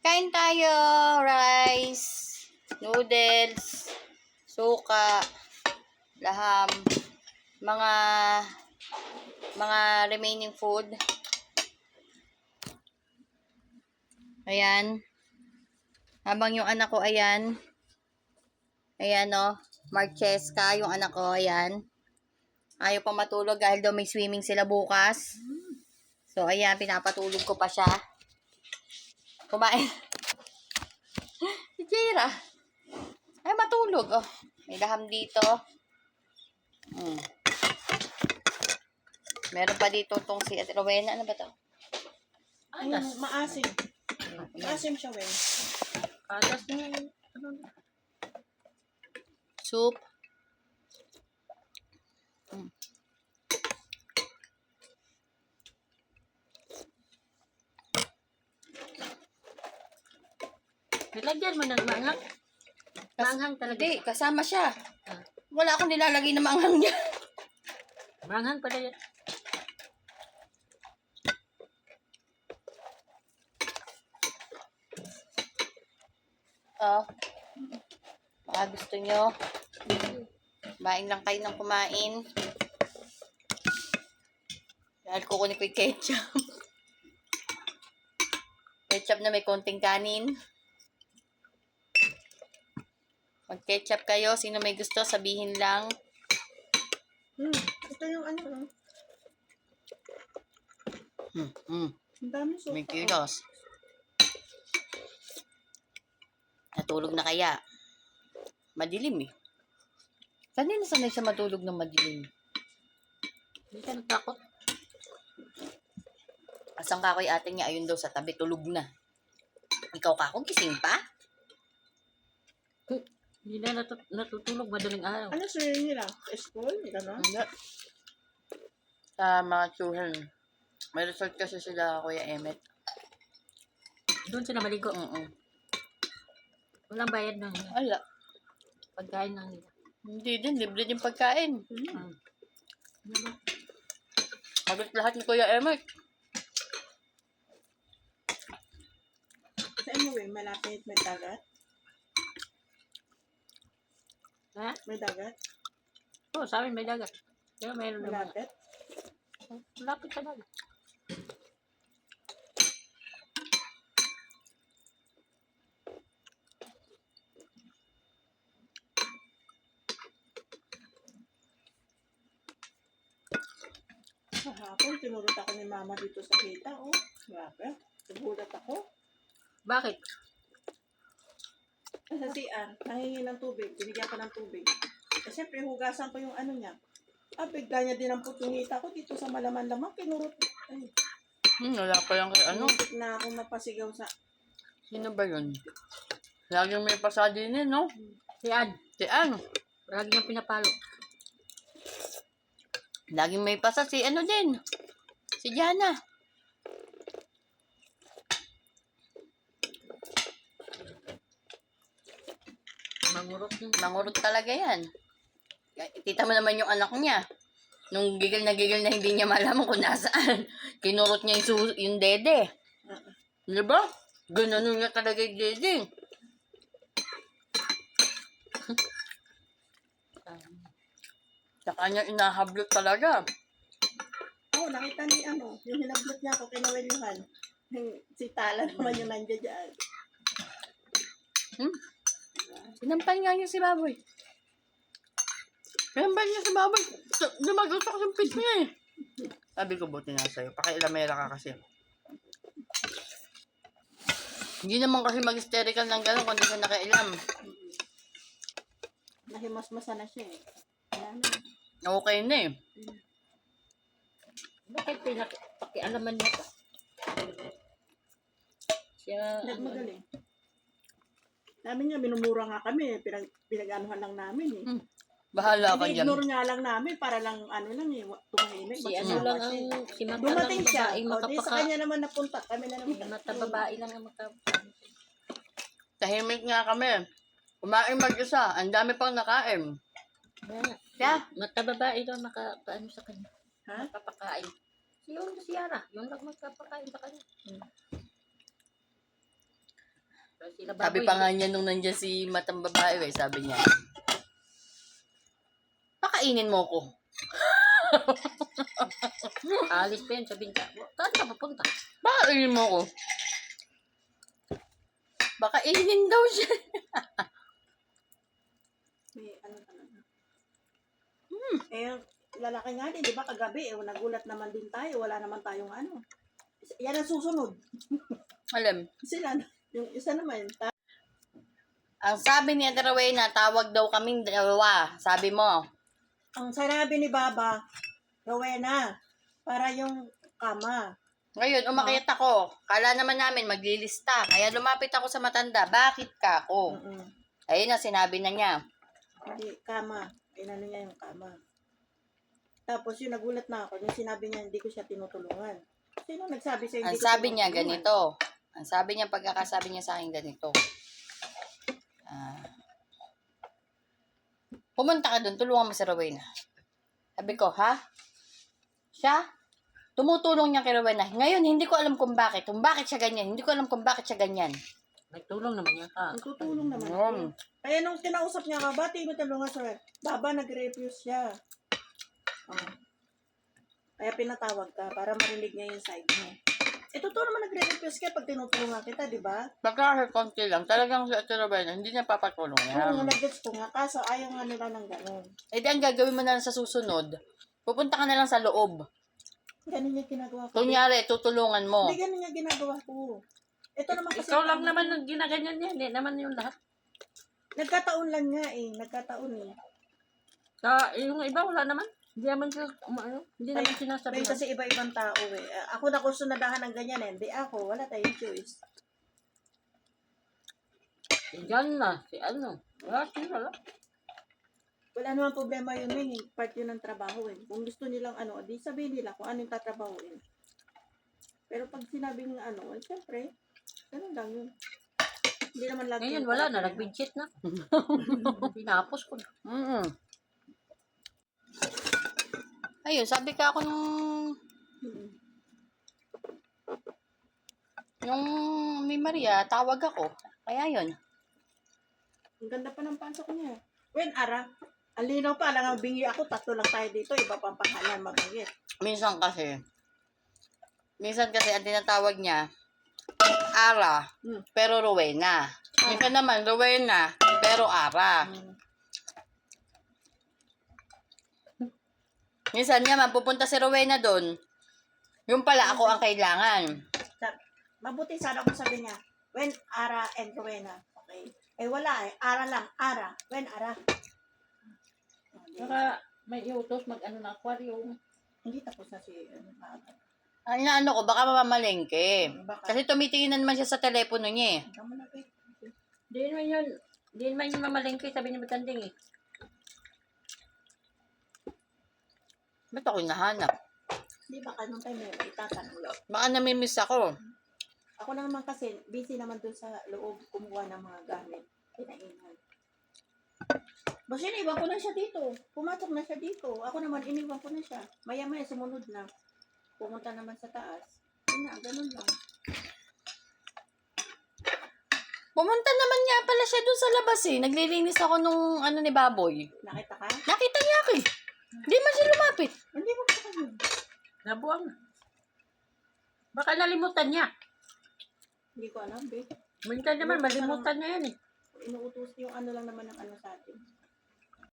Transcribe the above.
Kain tayo. Rice, noodles, suka, laham, mga remaining food. Ayan. Habang yung anak ko, ayan. Ayan, oh. Marcheska, yung anak ko, ayan. Ayaw pa matulog dahil daw may swimming sila bukas. So, ayan, pinapatulog ko pa siya. Kumain. Si Jira. Ay, matulog, oh. May laham dito. Meron pa dito tong si Ate Rowena. Ano ba to? Ayun, maasim. Maasim siya, Wen. Alas na yun. Soup. Nilagyan mo ng maanghang. Maanghang talaga. Hindi, kasama siya. Ah. Wala akong nilalagay na maanghang niya. Maanghang pala yan. Oh. Baka gusto nyo. Kumain lang kayo ng kumain. Dahil kukunin ko yung ketchup. Ketchup na may konting kanin. Mag-ketchup kayo. Sino may gusto, sabihin lang. Ito yung ano. Ang dami suka. May kilos. Natulog na kaya? Madilim eh. Kanina sanay siya matulog ng madilim. Hindi ka natakot. Asang kakoy ate niya, ayun daw sa tabi, tulog na. Ikaw kako, gising pa? Hindi na natutulog madaling araw. Ano sir nila? School? Gano'n? Hindi. Sa mga children. May resort kasi sila, Kuya Emmet. Doon sila maligo. Walang bayad ng Wala. pagkain ng nila. Hindi din, libre din pagkain. Ano ba? Agad lahat ni Kuya Emmet. Sa inyo, Wen, malapit may dagat? Ha? May dagat? Oo, sa amin may dagat. Pero mayroon naman. Malapit? Malapit sa dagat. Kahapon, tinurot ako ni mama dito sa kita, oh. Grabe. Nagulat ako. Bakit? Sa CR, nangingi ng tubig. Binigyan ko ng tubig. Eh, siyempre, hugasan ko yung ano niya. Bigla niya dinampot yung hita ko dito sa malaman-lamang. Kinurot. Ay, Wala pa lang kay ano. muntik na akong mapasigaw sa... Sino ba yun? Laging may pasadi din, no? Si Ann. Si ano? Lagi niyang pinapalo. Laging may pasa si ano din. Si Jana. Mangurot yun. Mangurot talaga yan. Kita mo naman yung anak niya. Nung gigil na hindi niya malaman kung nasaan. Kinurot niya yung dede. Diba? Ganun niya talaga yung dede. Sa kanya inahablot talaga. Oh, nakita ni ano, yung hinablot niya ako kay Noel Yuhan. Si Tala naman yung nandiyan dyan. Sinampal nga niya si Baboy. Sinampal niya si Baboy. Lumagutok yung pit niya eh. Sabi ko, buti nga sa'yo. Pakialamera ka kasi. Hindi naman kasi mag-hysterical ng gano'n kung di siya nakailam. Nahimasmasa na siya eh. Wala na. Okay na eh. Bakit pakialaman niya pa? Siya, Nagmagaling. Namin nga, minumura nga kami. Pinag-anuhan lang namin eh. Bahala ka dyan. Ini-ignore nga lang namin para lang ano lang eh, tumahimik. si ano lang ang, si mata lang Dumating siya. babaeng O, di sa makapaka. kanya naman napunta. Kami na naman. Mata babae lang ang makapaka. Tahimik nga kami. Kumain mag-isa. Ang dami pang nakain. Kaya, mata babae lang makapaano sa kanya. Ha? Makapakain. Si Yara, yung lang magkapakain sa kanya. Sila Sabi baboy. pa nga niya nung nandiyan si matang babae, eh, sabi niya, pakainin mo ko. Alis pa yun, sabihin ka. Saan ka papunta? Pakainin mo ko. Pakainin daw siya. May ano talaga. Eh, lalaki nga din, di ba kagabi, nagulat naman din tayo, wala naman tayong ano. Yan ang susunod. Alam, Sila, yung isa naman, ang sabi ni Ate Rowena, tawag daw kaming dalawa. Sabi mo, ang sinabi ni Baba, Rowena, para yung kama. ngayon, umakyat ako. Kala naman namin maglilista. Kaya lumapit ako sa matanda. Bakit ka ako? Mm-mm. Ayun na, sinabi na niya. Hindi, kama. Inano niya yung kama. Tapos yung nagulat na ako, yung sinabi niya, hindi ko siya tinutulungan. Sino nagsabi sa'yo, Ang hindi ko sabi niya, tinutulungan? ganito. Ang sabi niya, pagkakasabi niya sa akin, ganito. Pumunta ka doon, tulungan mo si Rowena. Sabi ko, ha? Siya? Tumutulong niya kay Rowena. Ngayon, hindi ko alam kung bakit. Kung bakit siya ganyan. Hindi ko alam kung bakit siya ganyan. Nagtulong naman yan ka. Nagtutulong naman Mm. ako. Kaya nung kinausap niya ka, bati mo tulungan sa Baba, nag-refuse siya. Oh. Kaya pinatawag ka para marinig niya yung side mo. Eh, totoo naman nagre-refuse ka pag tinutulungan kita, di ba? Pagka konti lang, talagang si Ate Rowena, hindi niya papatulong Oo, yan. nag-gets ko nga. Kaso ayaw nga nila ng gano'n. Eh di, ang gagawin mo na lang sa susunod, pupunta ka na lang sa loob. Ganun niya ginagawa ko. Kunyari, tutulungan mo. Hindi ganun niya ginagawa ko. Ito naman kasi. Ikaw lang naman ang ginaganyan niya. Hindi naman yung lahat. Nagkataon lang nga eh. Nagkataon eh. Yung iba wala naman. Hindi naman sila, hindi naman sinasabi. May kasi iba-ibang tao eh. Ako na kung sunadahan ng ganyan eh. Hindi ako. Wala tayong choice. Si John na, si ano. Wala sila. Wala naman problema yun eh. Part yun ng trabaho eh. Kung gusto nilang ano, di sabihin nila kung anong tatrabahuin. Pero pag sinabing ano, eh, syempre, ganun lang yun. Hindi naman lagi. Ngayon wala na, nag-widget na. Pinapos ko na. Mm. Ayun, sabi ka ako nung may Maria, tawag ako. Kaya yun. Ang ganda pa ng pasok niya. When Ara, ang linaw pa, lang ang bingi ako, tatlo lang tayo dito, iba pang pangalan, mabangit. Minsan kasi ang tinatawag niya, Ara, pero Rowena. Minsan naman, Rowena, pero Ara. Minsan naman, pupunta si Rowena doon. Yung pala, ako ang kailangan. Mabuti sana kung sabi niya, when Ara and Rowena. Okay. Eh wala eh, Ara lang, Ara, when Ara. Saka may iutos mag-ano na aquarium. Hindi tapos na si Aga. Ay, ano ko, baka mamamalengke. Baka. Kasi tumitingin na naman siya sa telepono niya eh. Tama na, babe. Di naman yun. Di naman yung mamalengke, sabi ni Matanding eh. Ba't ako nahanap? Di baka nung time na itatanong lang. Baka namimiss ako. Ako naman kasi, busy naman dun sa loob kumuha ng mga gamit. Pinainan. Basta iniwan ko na siya dito. Pumatok na siya dito. Ako naman, iniwan ko na siya. Maya-maya, sumunod na. Pumunta naman sa taas. Yun na, ganun lang. Pumunta naman nga pala siya doon sa labas eh. Naglilinis ako nung ano ni Baboy. Nakita ka? Nakita niya ako eh. Hindi man siya lumapit. Hindi mo pa kanya. Nabuang na. Baka nalimutan niya. Hindi ko alam, babe. Minsan naman, malimutan niya yan eh. Inuutos yung ano lang naman ng ano sa atin.